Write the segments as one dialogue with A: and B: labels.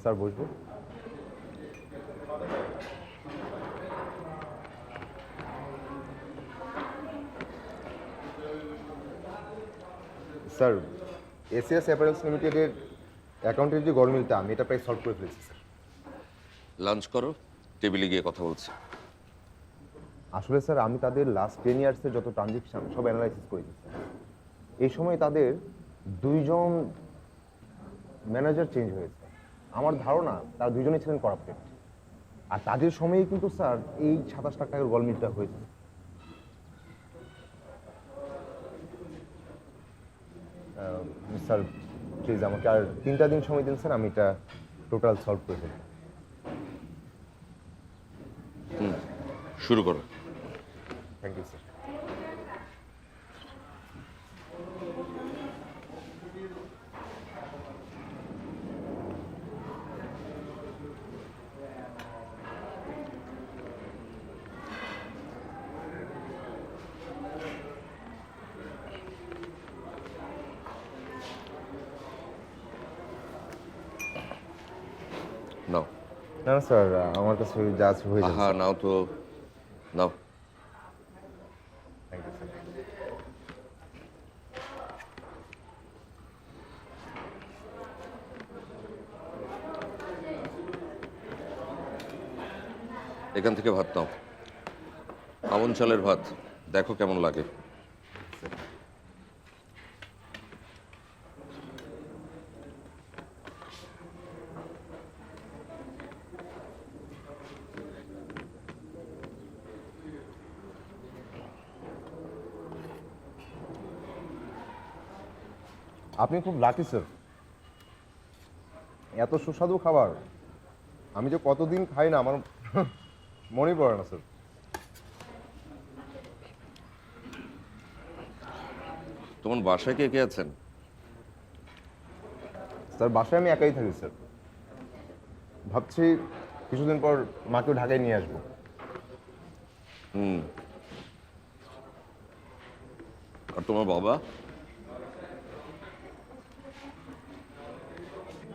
A: Sir বসবো? Sir, ACS apparels লিমিটেডের অ্যাকাউন্টের যে গরমিলটা আমি এটা প্রায় সলভ করে ফেলেছি স্যার।
B: লাঞ্চ করো, টেবিলে গিয়ে কথা বলছি।
A: আসলে স্যার আমি তাদের লাস্ট 10 ইয়ার্সের যত ট্রানজেকশন সব অ্যানালাইসিস করেছি স্যার। এই সময় তাদের 2জন ম্যানেজার চেঞ্জ হয়েছে। আমার ধারণা তারা 2জনই ছিলেন করাপ্টেড। আর তাদের সময়ে কিন্তু স্যার এই 27 লাখ টাকার গলমিলটা হয়েছে। স্যার প্লিজ আমাকে আর 3টা দিন সময় দিন স্যার, আমি এটা টোটাল সলভ করে দেবো।
B: শুরু করো।
A: Thank you sir.
B: নাও।
A: না না স্যার, আমার কাছে যা আছে হয়ে যাবে।
B: হ্যাঁ, নাও তো, নাও।
A: Thank you sir.
B: এখান থেকে ভাত নাও, আমন চালের ভাত, দেখো কেমন লাগে।
A: আপনি খুব লাকি স্যার, এত সুস্বাদু খাবার আমি যে কতদিন খাই না আমার মনেই পড়ে না স্যার।
B: তোমার বাসায় কে কে আছেন?
A: স্যার বাসায় আমি একাই থাকি স্যার। ভাবছি কিছুদিন পর মাকেও ঢাকায় নিয়ে আসবো।
B: আর তোমার বাবা?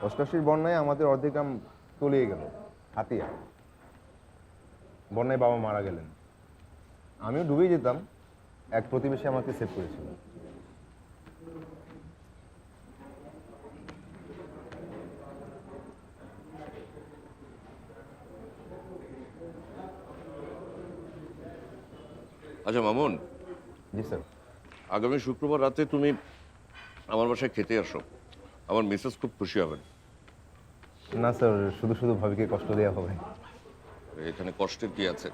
A: অষ্টাশির বন্যায় আমাদের অর্ধেক গ্রাম তলিয়ে গেল, হাতিয়া। বন্যায় বাবা মারা গেলেন, আমিও ডুবেই যেতাম, এক প্রতিবেশী আমাকে সেভ করেছিল।
B: আচ্ছা মামুন,
A: জি স্যার।
B: আগামী শুক্রবার রাতে তুমি আমার বাসায় খেতে আসো, আমার মিসেস খুব খুশি হবেন।
A: না স্যার, শুধু শুধু ভাবিকে কষ্ট দেওয়া হবে।
B: এখানে কষ্টের কি আছে?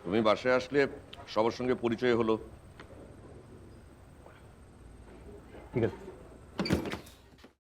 B: তুমি বাসায় আসলে সবার সঙ্গে পরিচয় হলো।
A: ঠিক আছে।